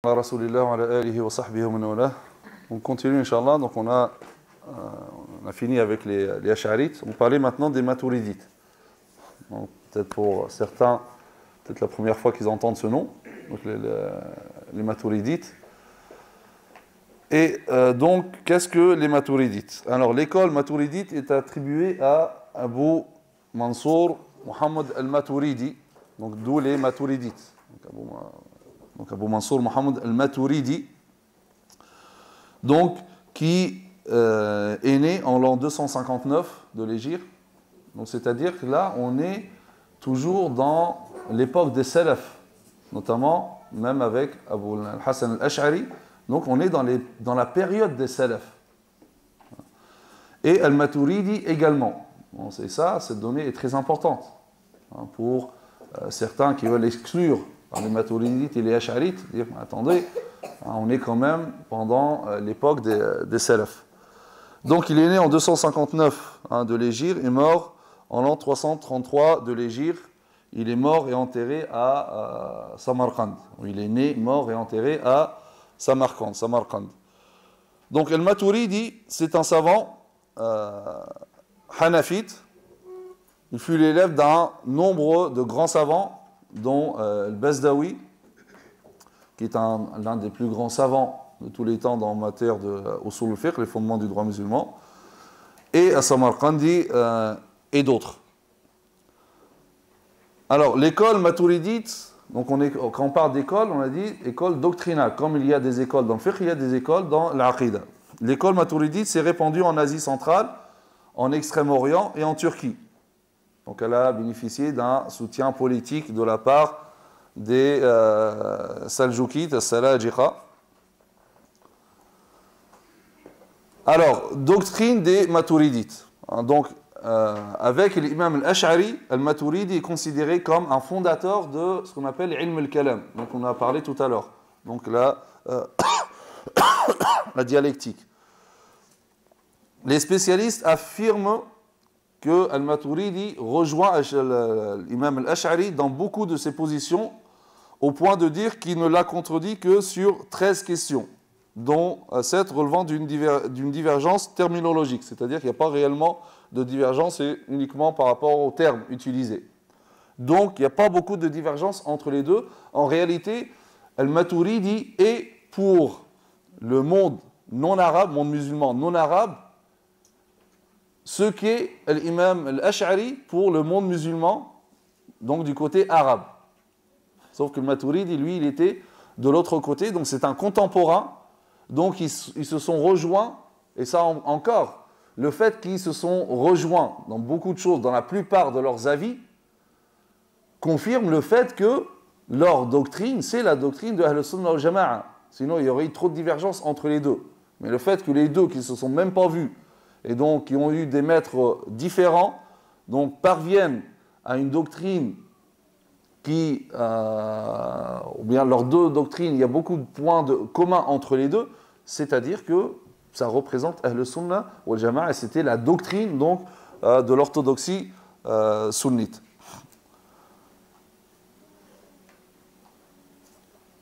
Rasulillah wa ala alihi wa sahbihi wa man wala. On continue, Inch'Allah. Donc, on a fini avec les Ash'arites. On parlait maintenant des Maturidites. Peut-être pour certains, peut-être la première fois qu'ils entendent ce nom. Donc, les Maturidites. Et donc, qu'est-ce que les Maturidites? Alors, l'école Maturidite est attribuée à Abu Mansour Muhammad al-Maturidi. Donc, d'où les Maturidites. Donc Abu Mansour Muhammad al-Maturidi, donc qui est né en l'an 259 de l'Hégire. Donc c'est-à-dire que là, on est toujours dans l'époque des Salaf, notamment même avec Abu al-Hassan al-Ash'ari. Donc on est dans la période des Salaf. Et al-Maturidi également. Bon, c'est ça, cette donnée est très importante pour certains qui veulent exclure les Maturidites et les Ash'arites, dire attendez, on est quand même pendant l'époque des Salaf. Donc il est né en 259 de l'Hégire et mort en l'an 333 de l'Hégire. Il est mort et enterré à Samarkand. Il est né, mort et enterré à Samarkand. Donc Al-Maturidi, c'est un savant hanafite. Il fut l'élève d'un nombre de grands savants, dont Al-Bazdawi, qui est l'un des plus grands savants de tous les temps en matière de usul al-fiqh, les fondements du droit musulman, et à Samarkandi et d'autres. Alors, l'école maturidite, donc quand on parle d'école, on a dit école doctrinale. Comme il y a des écoles dans le fiqh, il y a des écoles dans l'aqida. L'école maturidite s'est répandue en Asie centrale, en Extrême-Orient et en Turquie. Donc elle a bénéficié d'un soutien politique de la part des Saljukites, Salajiqa. Alors, doctrine des Maturidites. Donc, avec l'imam al-Ash'ari, al-Maturidi est considéré comme un fondateur de ce qu'on appelle l'ilm al-kalam. Donc on a parlé tout à l'heure. Donc la dialectique. Les spécialistes affirment que Al-Maturidi rejoint l'imam Al-Ash'ari dans beaucoup de ses positions, au point de dire qu'il ne l'a contredit que sur 13 questions, dont 7 relevant d'une divergence terminologique, c'est-à-dire qu'il n'y a pas réellement de divergence, c'est uniquement par rapport aux termes utilisés. Donc il n'y a pas beaucoup de divergence entre les deux. En réalité, Al-Maturidi est pour le monde non arabe, monde musulman non arabe, ce qu'est l'imam al-Ash'ari pour le monde musulman, donc du côté arabe. Sauf que le Maturidi, lui, il était de l'autre côté, donc c'est un contemporain, donc ils se sont rejoints, et ça encore, le fait qu'ils se sont rejoints dans beaucoup de choses, dans la plupart de leurs avis, confirme le fait que leur doctrine, c'est la doctrine de Ahl Sunnah wal Jama'a. Sinon, il y aurait eu trop de divergences entre les deux. Mais le fait que les deux, qui ne se sont même pas vus, et donc qui ont eu des maîtres différents, donc parviennent à une doctrine qui, ou bien leurs deux doctrines, il y a beaucoup de points communs entre les deux, c'est-à-dire que ça représente Ahl Sunnah wal Jama'a, et c'était la doctrine donc de l'orthodoxie sunnite.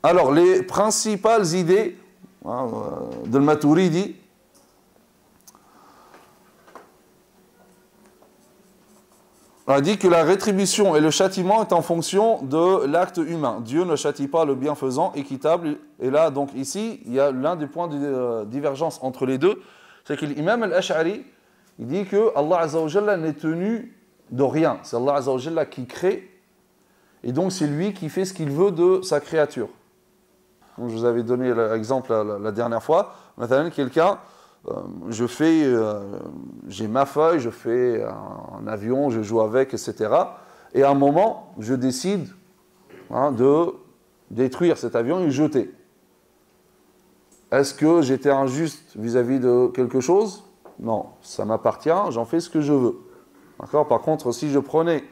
Alors, les principales idées de Maturidi, on a dit que la rétribution et le châtiment est en fonction de l'acte humain. Dieu ne châtie pas le bienfaisant équitable. Et là, donc ici, il y a l'un des points de divergence entre les deux. C'est que l'imam al-Ash'ari, il dit que Allah Azza wa Jalla n'est tenu de rien. C'est Allah Azza wa Jalla qui crée. Et donc c'est lui qui fait ce qu'il veut de sa créature. Donc, je vous avais donné l'exemple la dernière fois. Maintenant, quelqu'un... j'ai ma feuille, je fais un avion, je joue avec, etc. Et à un moment, je décide de détruire cet avion et le jeter. Est-ce que j'étais injuste vis-à-vis de quelque chose? Non, ça m'appartient, j'en fais ce que je veux. D'accord? Par contre, si je prenais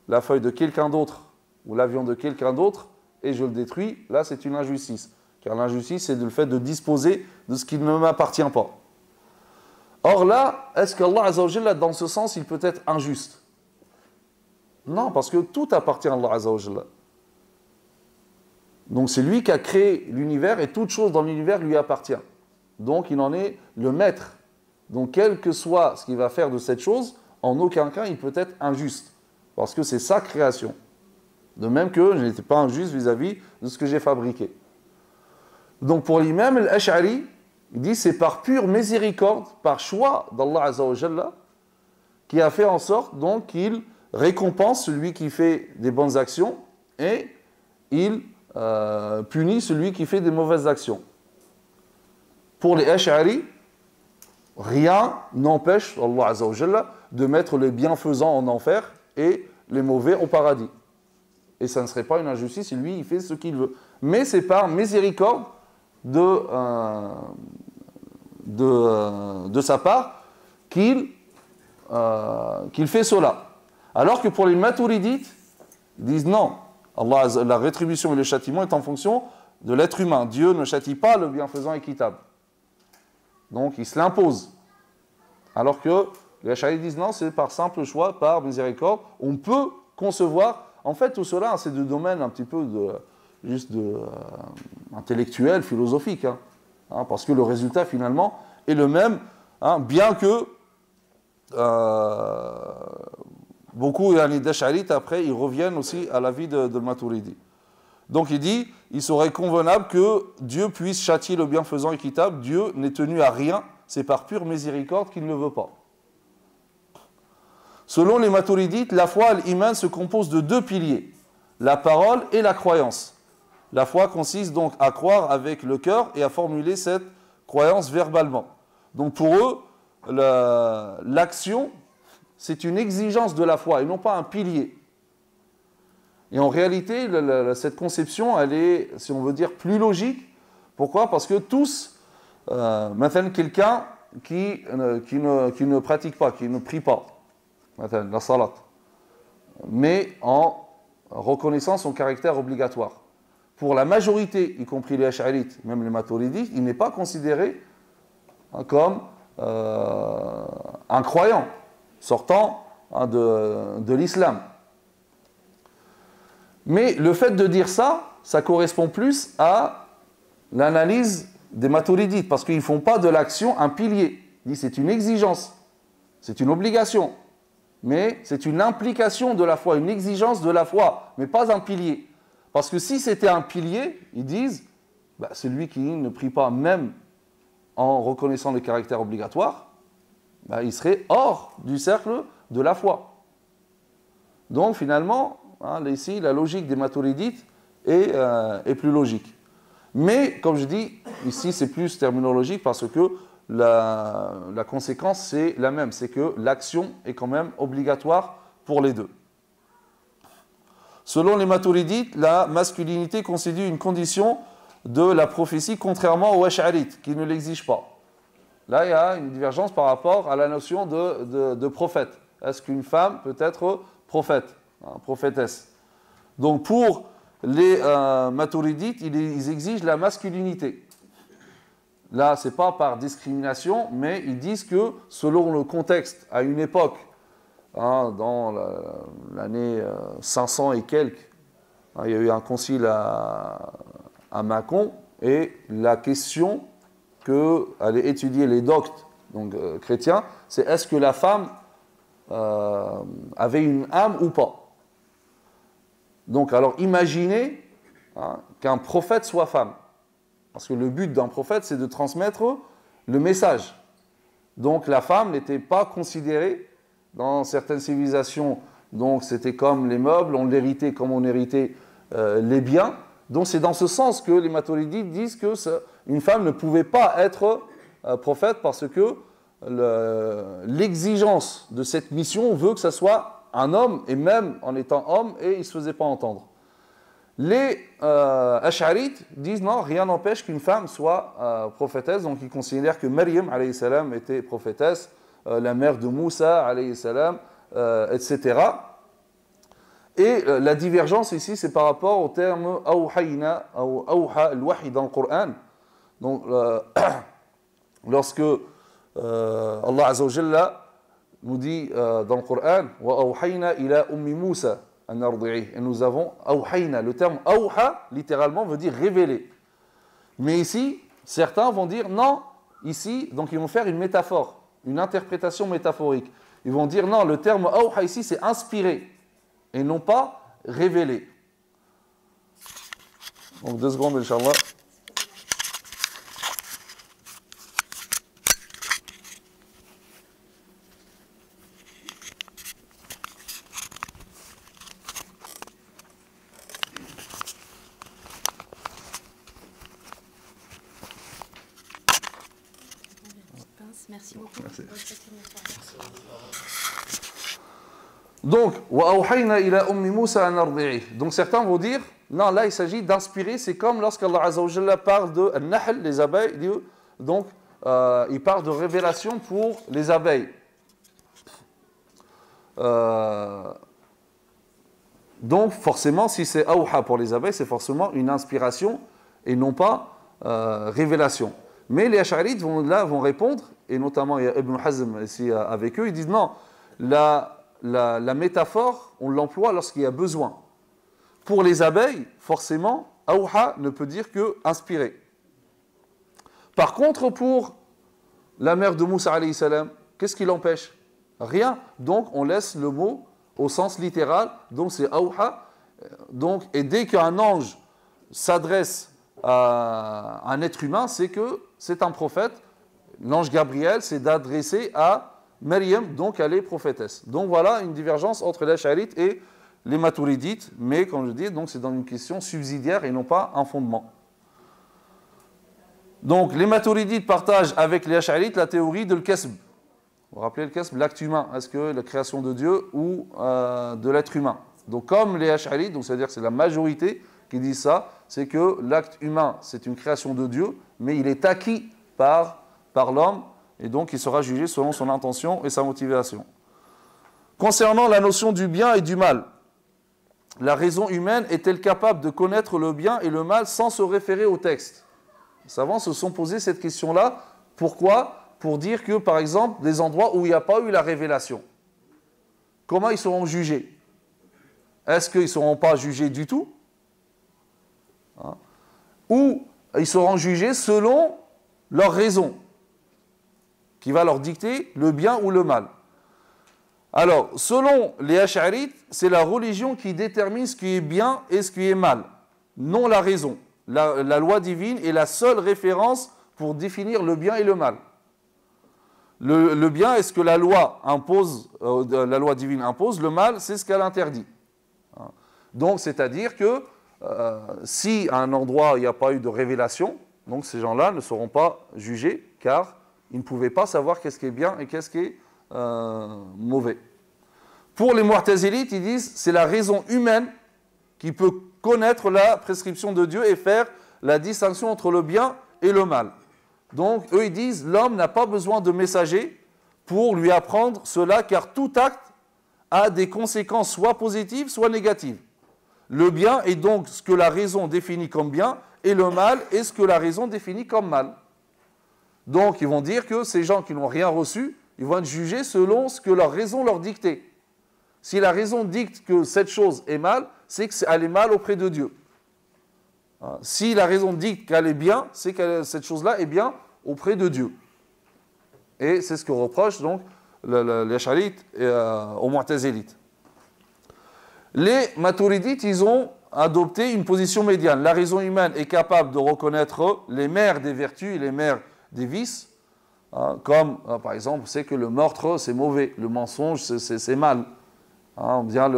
la feuille de quelqu'un d'autre ou l'avion de quelqu'un d'autre et je le détruis, là c'est une injustice. Car l'injustice, c'est le fait de disposer de ce qui ne m'appartient pas. Or là, est-ce qu'Allah Azza wa Jalla, dans ce sens, il peut être injuste? Non, parce que tout appartient à Allah Azza wa Jalla. Donc c'est lui qui a créé l'univers et toute chose dans l'univers lui appartient. Donc il en est le maître. Donc quel que soit ce qu'il va faire de cette chose, en aucun cas il peut être injuste. Parce que c'est sa création. De même que je n'étais pas injuste vis-à-vis de ce que j'ai fabriqué. Donc pour l'imam al-Ash'ari, il dit c'est par pure miséricorde, par choix d'Allah Azza wa Jalla, qui a fait en sorte donc qu'il récompense celui qui fait des bonnes actions et il punit celui qui fait des mauvaises actions. Pour les Ash'ari, rien n'empêche Allah Azza wa Jalla de mettre les bienfaisants en enfer et les mauvais au paradis. Et ça ne serait pas une injustice, lui il fait ce qu'il veut. Mais c'est par miséricorde de sa part qu'il fait cela. Alors que pour les maturidites, ils disent non, Allah, la rétribution et le châtiment est en fonction de l'être humain. Dieu ne châtie pas le bienfaisant équitable. Donc il se l'impose. Alors que les Ash'ari disent non, c'est par simple choix, par miséricorde. On peut concevoir, en fait tout cela c'est de domaine un petit peu intellectuel, philosophique. Parce que le résultat finalement est le même, bien que beaucoup d'Ash'arites après ils reviennent aussi à l'avis de Maturidi. Donc il dit, il serait convenable que Dieu puisse châtier le bienfaisant équitable. Dieu n'est tenu à rien, c'est par pure miséricorde qu'il ne veut pas. Selon les Maturidites, la foi, l'iman, se compose de deux piliers, la parole et la croyance. La foi consiste donc à croire avec le cœur et à formuler cette croyance verbalement. Donc pour eux, l'action, c'est une exigence de la foi et non pas un pilier. Et en réalité, cette conception, elle est, si on veut dire, plus logique. Pourquoi? Parce que tous, maintenant quelqu'un qui ne pratique pas, qui ne prie pas, la salat, mais en reconnaissant son caractère obligatoire. Pour la majorité, y compris les Ash'arites, même les Maturidites, il n'est pas considéré comme un croyant sortant de l'islam. Mais le fait de dire ça, ça correspond plus à l'analyse des Maturidites, parce qu'ils ne font pas de l'action un pilier. Ils disent c'est une exigence, c'est une obligation, mais c'est une implication de la foi, une exigence de la foi, mais pas un pilier. Parce que si c'était un pilier, ils disent, celui qui ne prie pas même en reconnaissant le caractère obligatoire, il serait hors du cercle de la foi. Donc finalement, ici, la logique des Maturidites est plus logique. Mais, comme je dis, ici, c'est plus terminologique parce que la conséquence, c'est la même. C'est que l'action est quand même obligatoire pour les deux. Selon les Maturidites, la masculinité constitue une condition de la prophétie, contrairement aux Ash'arites, qui ne l'exigent pas. Là, il y a une divergence par rapport à la notion de prophète. Est-ce qu'une femme peut être prophète? Prophétesse. Donc pour les Maturidites, ils exigent la masculinité. Là, ce n'est pas par discrimination, mais ils disent que selon le contexte, à une époque, dans l'année 500 et quelques, il y a eu un concile à Mâcon, et la question qu'allaient étudier les doctes donc, chrétiens, c'est est-ce que la femme avait une âme ou pas? Donc, alors imaginez qu'un prophète soit femme. Parce que le but d'un prophète, c'est de transmettre le message. Donc, la femme n'était pas considérée dans certaines civilisations. Donc, c'était comme les meubles, on l'héritait comme on héritait les biens. Donc, c'est dans ce sens que les Maturidites disent qu'une femme ne pouvait pas être prophète parce que l'exigence de cette mission veut que ce soit un homme, et même en étant homme, et il ne se faisait pas entendre. Les Ash'arites disent non, rien n'empêche qu'une femme soit prophétesse, donc ils considèrent que Maryam alayhi salam était prophétesse, la mère de Moussa alayhi salam, etc. Et la divergence ici, c'est par rapport au terme awhayna, ou awha al-wahi dans le Coran. Donc, lorsque Allah Azza wa Jalla nous dit dans le Coran wa awhayna ila ummi Moussa an ardi'ih. Et nous avons awhayna. Le terme awha, littéralement, veut dire révéler. Mais ici, certains vont dire non, ici, donc ils vont faire une métaphore, une interprétation métaphorique. Ils vont dire non, le terme awha ici, c'est inspiré et non pas révélé. Donc 2 secondes, Inch'Allah. Merci beaucoup. Merci. Donc, donc certains vont dire, non, là il s'agit d'inspirer, c'est comme lorsqu'Allah Azza wa Jalla parle de Nahl, les abeilles, donc il parle de révélation pour les abeilles. Donc forcément, si c'est awha pour les abeilles, c'est forcément une inspiration et non pas révélation. Mais les Ash'arites vont répondre, et notamment il y a Ibn Hazm ici avec eux, ils disent non, la métaphore, on l'emploie lorsqu'il y a besoin. Pour les abeilles, forcément, awha ne peut dire que inspirer. Par contre, pour la mère de Moussa alayhi salam, qu'est-ce qui l'empêche? Rien. Donc on laisse le mot au sens littéral, donc c'est awha. Donc, et dès qu'un ange s'adresse à un être humain, c'est que c'est un prophète. L'ange Gabriel s'est adressé à Maryam, donc elle est prophétesse. Donc voilà une divergence entre les Ash'arites et les Maturidites, mais comme je dis, donc c'est dans une question subsidiaire et non pas un fondement. Donc les Maturidites partagent avec les Ash'arites la théorie de l'kasb. Vous vous rappelez le kasb, l'acte humain, est-ce que la création de Dieu ou de l'être humain? Donc comme les Ash'arites, donc c'est-à-dire que c'est la majorité qui dit ça, c'est que l'acte humain, c'est une création de Dieu, mais il est acquis par l'homme, et donc il sera jugé selon son intention et sa motivation. Concernant la notion du bien et du mal, la raison humaine est-elle capable de connaître le bien et le mal sans se référer au texte? Les savants se sont posé cette question-là. Pourquoi? Pour dire que, par exemple, des endroits où il n'y a pas eu la révélation, comment ils seront jugés? Est-ce qu'ils ne seront pas jugés du tout? Ou ils seront jugés selon leur raison, qui va leur dicter le bien ou le mal. Alors, selon les Ash'arites, c'est la religion qui détermine ce qui est bien et ce qui est mal, non la raison. La loi divine est la seule référence pour définir le bien et le mal. Le bien est ce que la loi impose, la loi divine impose, le mal c'est ce qu'elle interdit. Donc, c'est-à-dire que si à un endroit il n'y a pas eu de révélation, donc ces gens-là ne seront pas jugés car ils ne pouvaient pas savoir qu'est-ce qui est bien et qu'est-ce qui est mauvais. Pour les Mu'tazilites, ils disent c'est la raison humaine qui peut connaître la prescription de Dieu et faire la distinction entre le bien et le mal. Donc eux ils disent l'homme n'a pas besoin de messager pour lui apprendre cela car tout acte a des conséquences soit positives soit négatives. Le bien est donc ce que la raison définit comme bien et le mal est ce que la raison définit comme mal. Donc ils vont dire que ces gens qui n'ont rien reçu, ils vont être jugés selon ce que leur raison leur dictait. Si la raison dicte que cette chose est mal, c'est qu'elle est mal auprès de Dieu. Si la raison dicte qu'elle est bien, c'est que cette chose-là est bien auprès de Dieu. Et c'est ce que reprochent donc les Ash'arites aux Mu'tazilites. Les Maturidites, ils ont adopté une position médiane. La raison humaine est capable de reconnaître les mères des vertus et les mères des vices, comme par exemple, c'est que le meurtre c'est mauvais, le mensonge c'est mal, bien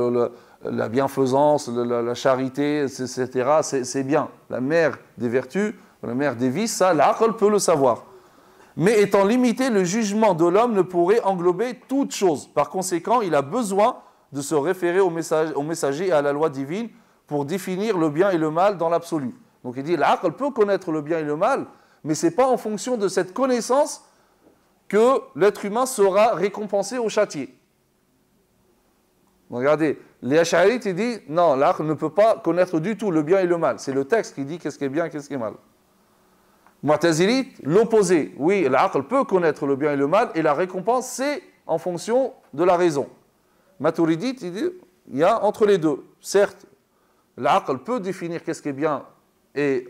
la bienfaisance, la charité, etc. c'est bien. La mère des vertus, la mère des vices, ça l'aql peut le savoir. Mais étant limité, le jugement de l'homme ne pourrait englober toute chose. Par conséquent, il a besoin de se référer au messager et à la loi divine pour définir le bien et le mal dans l'absolu. Donc il dit, l'aql peut connaître le bien et le mal, mais ce n'est pas en fonction de cette connaissance que l'être humain sera récompensé ou châtié. Regardez, les Ash'arites ils disent, non, l'aql ne peut pas connaître du tout le bien et le mal. C'est le texte qui dit qu'est-ce qui est bien et qu'est-ce qui est mal. Mu'tazilite, l'opposé. Oui, l'aql peut connaître le bien et le mal, et la récompense, c'est en fonction de la raison. Maturidite, il dit, il y a entre les deux. Certes, l'aql peut définir qu'est-ce qui est bien et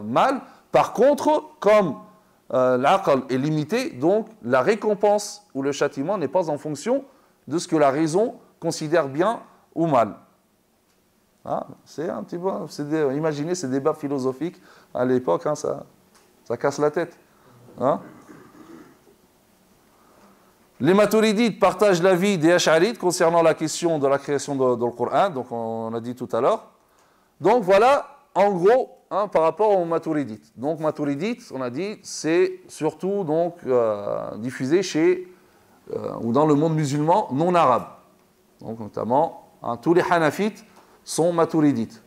mal. Par contre, comme l'aql est limité, donc la récompense ou le châtiment n'est pas en fonction de ce que la raison considère bien ou mal. Hein, c'est un petit peu, imaginez ces débats philosophiques à l'époque, hein, ça casse la tête. Hein. Les Maturidites partagent l'avis des Ash'arites concernant la question de la création de le Coran, donc on a dit tout à l'heure. Donc voilà, en gros, hein, par rapport aux Maturidites. Donc Maturidites, on a dit, c'est surtout donc diffusé chez ou dans le monde musulman non arabe. Donc notamment, hein, tous les Hanafites sont Maturidites.